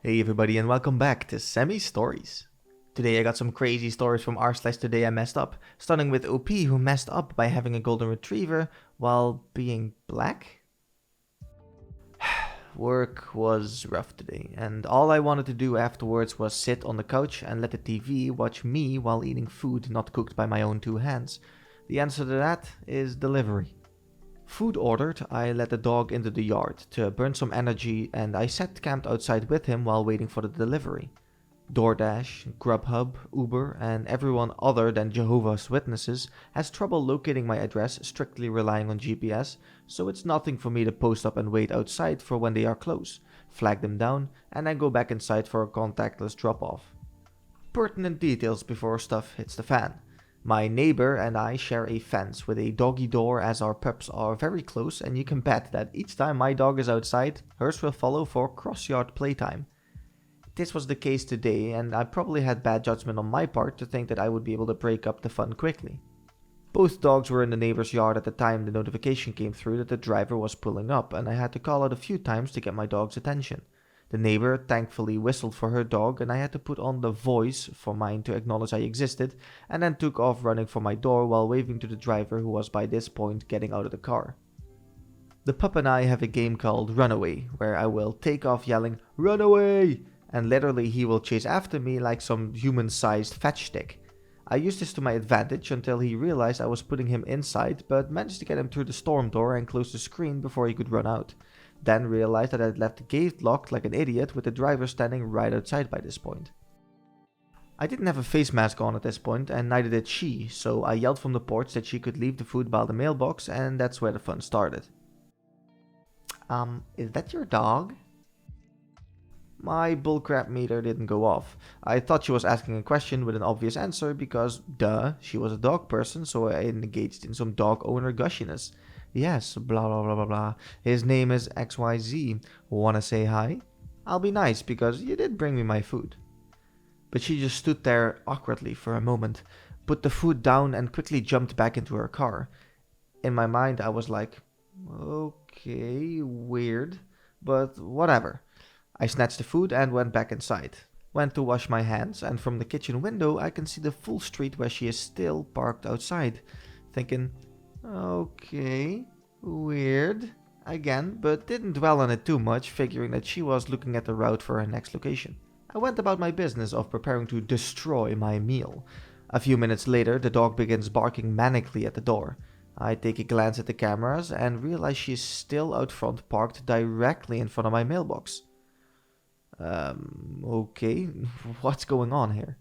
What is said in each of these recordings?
Hey everybody and welcome back to Semi Stories. Today I got some crazy stories from r/today I messed up, starting with OP who messed up by having a golden retriever while being black. Work was rough today, and all I wanted to do afterwards was sit on the couch and let the TV watch me while eating food not cooked by my own two hands. The answer to that is delivery. Food ordered, I let the dog into the yard to burn some energy and I sat camped outside with him while waiting for the delivery. DoorDash, Grubhub, Uber, and everyone other than Jehovah's Witnesses has trouble locating my address strictly relying on GPS, so it's nothing for me to post up and wait outside for when they are close, flag them down, and then go back inside for a contactless drop-off. Pertinent details before stuff hits the fan. My neighbor and I share a fence with a doggy door as our pups are very close, and you can bet that each time my dog is outside, hers will follow for cross-yard playtime. This was the case today, and I probably had bad judgment on my part to think that I would be able to break up the fun quickly. Both dogs were in the neighbor's yard at the time the notification came through that the driver was pulling up, and I had to call out a few times to get my dog's attention. The neighbor thankfully whistled for her dog and I had to put on the voice for mine to acknowledge I existed, and then took off running for my door while waving to the driver who was by this point getting out of the car. The pup and I have a game called Runaway, where I will take off yelling, "Runaway!" and literally he will chase after me like some human-sized fetch stick. I used this to my advantage until he realized I was putting him inside, but managed to get him through the storm door and close the screen before he could run out. Then realized that I had left the gate locked like an idiot with the driver standing right outside by this point. I didn't have a face mask on at this point and neither did she, so I yelled from the porch that she could leave the food by the mailbox and that's where the fun started. Is that your dog? My bullcrap meter didn't go off. I thought she was asking a question with an obvious answer because, duh, she was a dog person, so I engaged in some dog owner gushiness. Yes, blah blah blah blah blah. His name is XYZ. Wanna say hi? I'll be nice because you did bring me my food. But she just stood there awkwardly for a moment, put the food down and quickly jumped back into her car. In my mind I was like, okay, weird, but whatever. I snatched the food and went back inside. Went to wash my hands and from the kitchen window I can see the full street where she is still parked outside. Thinking, okay, weird, again, but didn't dwell on it too much, figuring that she was looking at the route for her next location. I went about my business of preparing to destroy my meal. A few minutes later, the dog begins barking manically at the door. I take a glance at the cameras and realize she is still out front, parked directly in front of my mailbox. Okay, what's going on here?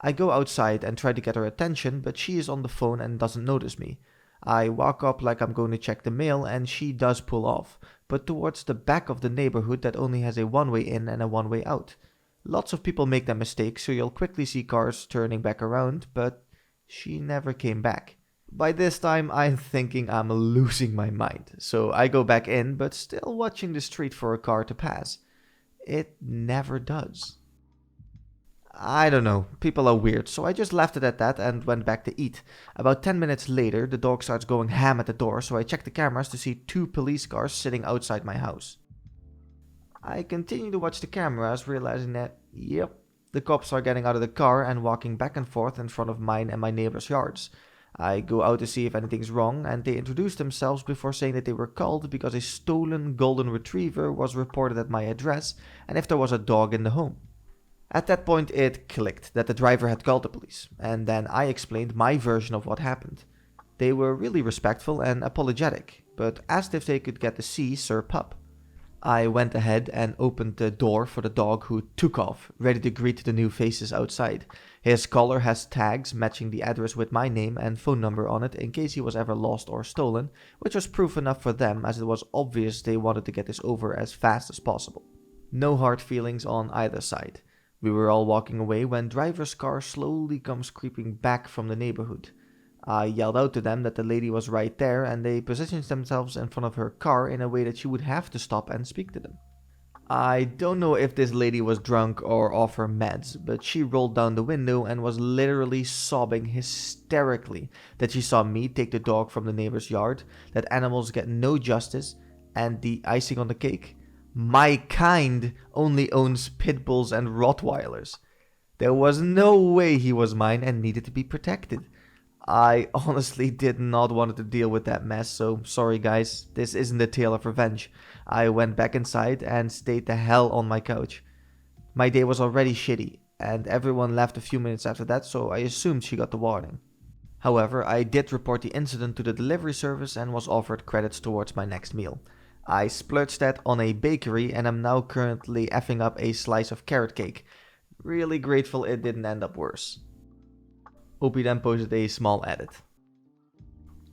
I go outside and try to get her attention, but she is on the phone and doesn't notice me. I walk up like I'm going to check the mail and she does pull off, but towards the back of the neighborhood that only has a one-way in and a one-way out. Lots of people make that mistake, so you'll quickly see cars turning back around, but she never came back. By this time, I'm thinking I'm losing my mind, so I go back in, but still watching the street for a car to pass. It never does. I don't know, people are weird, so I just left it at that and went back to eat. About 10 minutes later, the dog starts going ham at the door, so I check the cameras to see 2 police cars sitting outside my house. I continue to watch the cameras, realizing that, yep, the cops are getting out of the car and walking back and forth in front of mine and my neighbor's yards. I go out to see if anything's wrong, and they introduce themselves before saying that they were called because a stolen golden retriever was reported at my address and if there was a dog in the home. At that point it clicked that the driver had called the police, and then I explained my version of what happened. They were really respectful and apologetic, but asked if they could get to see Sir Pup. I went ahead and opened the door for the dog who took off, ready to greet the new faces outside. His collar has tags matching the address with my name and phone number on it in case he was ever lost or stolen, which was proof enough for them as it was obvious they wanted to get this over as fast as possible. No hard feelings on either side. We were all walking away when driver's car slowly comes creeping back from the neighborhood. I yelled out to them that the lady was right there and they positioned themselves in front of her car in a way that she would have to stop and speak to them. I don't know if this lady was drunk or off her meds, but she rolled down the window and was literally sobbing hysterically that she saw me take the dog from the neighbor's yard, that animals get no justice, and the icing on the cake, My kind only owns pit bulls and Rottweilers. There was no way he was mine and needed to be protected. I honestly did not want to deal with that mess, so sorry guys, this isn't a tale of revenge. I went back inside and stayed the hell on my couch. My day was already shitty, and everyone left a few minutes after that, so I assumed she got the warning. However, I did report the incident to the delivery service and was offered credits towards my next meal. I splurged that on a bakery and am now currently effing up a slice of carrot cake. Really grateful it didn't end up worse. Opie then posted a small edit.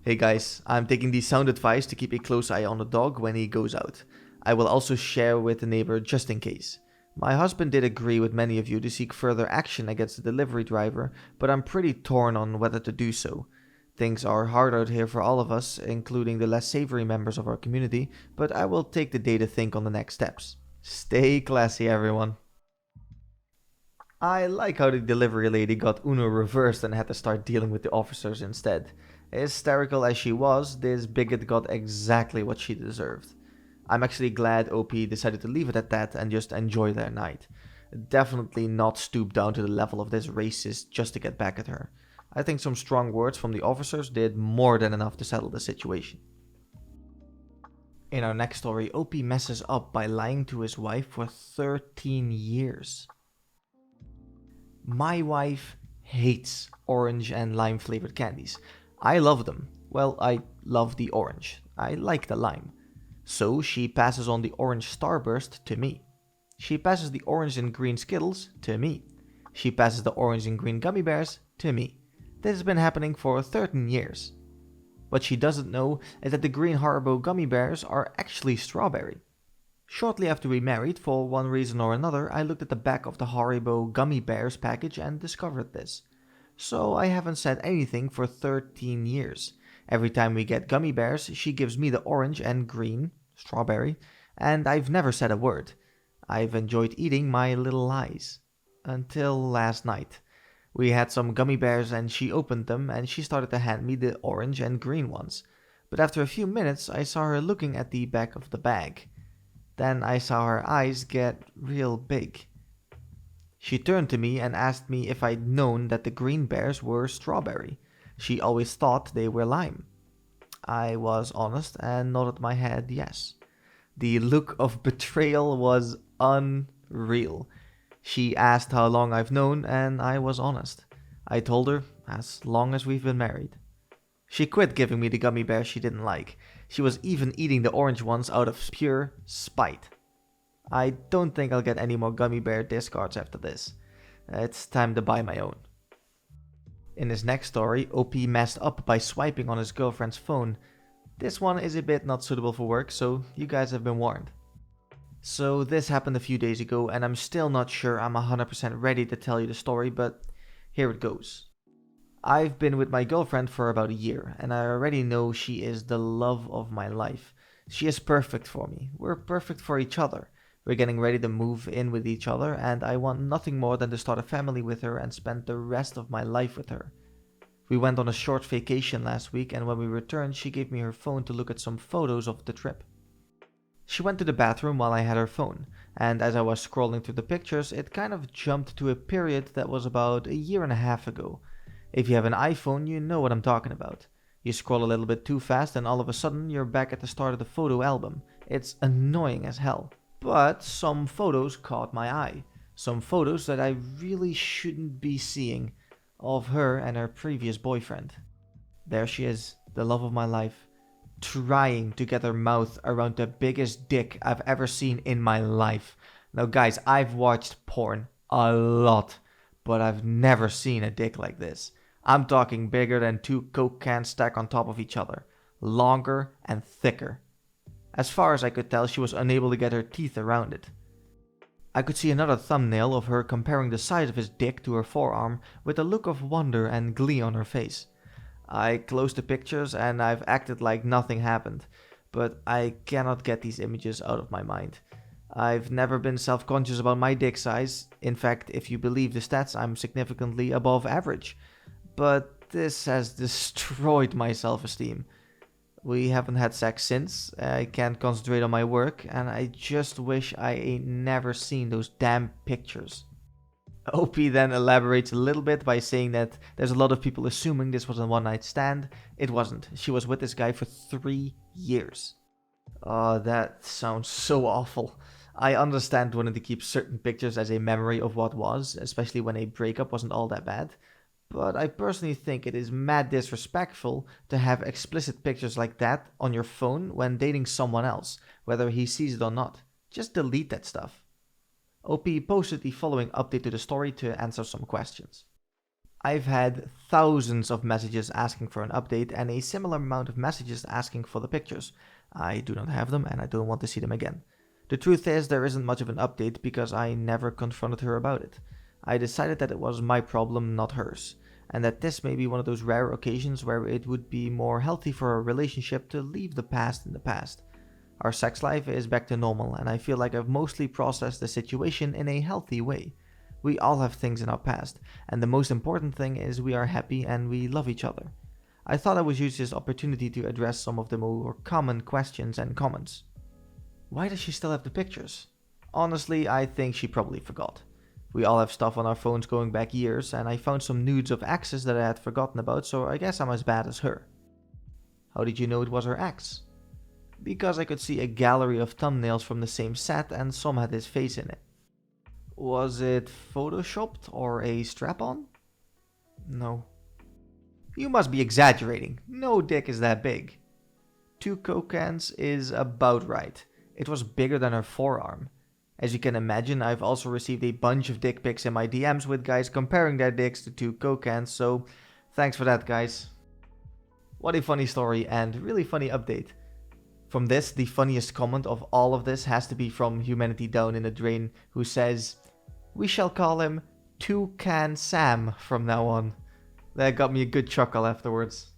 Hey guys, I'm taking the sound advice to keep a close eye on the dog when he goes out. I will also share with the neighbor just in case. My husband did agree with many of you to seek further action against the delivery driver, but I'm pretty torn on whether to do so. Things are hard out here for all of us, including the less savory members of our community, but I will take the day to think on the next steps. Stay classy, everyone. I like how the delivery lady got Uno reversed and had to start dealing with the officers instead. Hysterical as she was, this bigot got exactly what she deserved. I'm actually glad OP decided to leave it at that and just enjoy their night. Definitely not stoop down to the level of this racist just to get back at her. I think some strong words from the officers did more than enough to settle the situation. In our next story, OP messes up by lying to his wife for 13 years. My wife hates orange and lime flavored candies. I love them. Well, I love the orange. I like the lime. So she passes on the orange Starburst to me. She passes the orange and green Skittles to me. She passes the orange and green gummy bears to me. This has been happening for 13 years. What she doesn't know is that the green Haribo gummy bears are actually strawberry. Shortly after we married, for one reason or another, I looked at the back of the Haribo gummy bears package and discovered this. So I haven't said anything for 13 years. Every time we get gummy bears, she gives me the orange and green, strawberry, and I've never said a word. I've enjoyed eating my little lies. Until last night. We had some gummy bears and she opened them and she started to hand me the orange and green ones. But after a few minutes, I saw her looking at the back of the bag. Then I saw her eyes get real big. She turned to me and asked me if I'd known that the green bears were strawberry. She always thought they were lime. I was honest and nodded my head yes. The look of betrayal was unreal. She asked how long I've known and I was honest. I told her as long as we've been married. She quit giving me the gummy bears she didn't like. She was even eating the orange ones out of pure spite. I don't think I'll get any more gummy bear discards after this. It's time to buy my own. In his next story, OP messed up by swiping on his girlfriend's phone. This one is a bit not suitable for work, so you guys have been warned. So this happened a few days ago and I'm still not sure I'm 100% ready to tell you the story, but here it goes. I've been with my girlfriend for about a year, and I already know she is the love of my life. She is perfect for me. We're perfect for each other. We're getting ready to move in with each other, and I want nothing more than to start a family with her and spend the rest of my life with her. We went on a short vacation last week, and when we returned, she gave me her phone to look at some photos of the trip. She went to the bathroom while I had her phone, and as I was scrolling through the pictures, it kind of jumped to a period that was about a year and a half ago. If you have an iPhone, you know what I'm talking about. You scroll a little bit too fast and all of a sudden you're back at the start of the photo album. It's annoying as hell. But some photos caught my eye. Some photos that I really shouldn't be seeing of her and her previous boyfriend. There she is, the love of my life, trying to get her mouth around the biggest dick I've ever seen in my life. Now guys, I've watched porn a lot, but I've never seen a dick like this. I'm talking bigger than 2 Coke cans stacked on top of each other. Longer and thicker. As far as I could tell, she was unable to get her teeth around it. I could see another thumbnail of her comparing the size of his dick to her forearm with a look of wonder and glee on her face. I closed the pictures and I've acted like nothing happened, but I cannot get these images out of my mind. I've never been self-conscious about my dick size. In fact, if you believe the stats, I'm significantly above average. But this has destroyed my self-esteem. We haven't had sex since. I can't concentrate on my work, and I just wish I ain't never seen those damn pictures. OP then elaborates a little bit by saying that there's a lot of people assuming this was a one night stand. It wasn't. She was with this guy for 3 years. Oh, that sounds so awful. I understand wanting to keep certain pictures as a memory of what was, especially when a breakup wasn't all that bad. But I personally think it is mad disrespectful to have explicit pictures like that on your phone when dating someone else, whether he sees it or not. Just delete that stuff. OP posted the following update to the story to answer some questions. I've had thousands of messages asking for an update and a similar amount of messages asking for the pictures. I do not have them and I don't want to see them again. The truth is there isn't much of an update because I never confronted her about it. I decided that it was my problem, not hers, and that this may be one of those rare occasions where it would be more healthy for a relationship to leave the past in the past. Our sex life is back to normal, and I feel like I've mostly processed the situation in a healthy way. We all have things in our past, and the most important thing is we are happy and we love each other. I thought I would use this opportunity to address some of the more common questions and comments. Why does she still have the pictures? Honestly, I think she probably forgot. We all have stuff on our phones going back years, and I found some nudes of exes that I had forgotten about, so I guess I'm as bad as her. How did you know it was her ex? Because I could see a gallery of thumbnails from the same set and some had his face in it. Was it photoshopped or a strap-on? No. You must be exaggerating. No dick is that big. 2 coke cans is about right. It was bigger than her forearm. As you can imagine, I've also received a bunch of dick pics in my DMs with guys comparing their dicks to 2 coke cans, so thanks for that, guys. What a funny story and really funny update. From this, the funniest comment of all of this has to be from Humanity Down in the Drain, who says, "We shall call him 2-Can Sam from now on." That got me a good chuckle afterwards.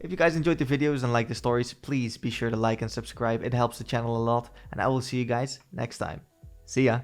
If you guys enjoyed the videos and like the stories, please be sure to like and subscribe. It helps the channel a lot, and I will see you guys next time. See ya!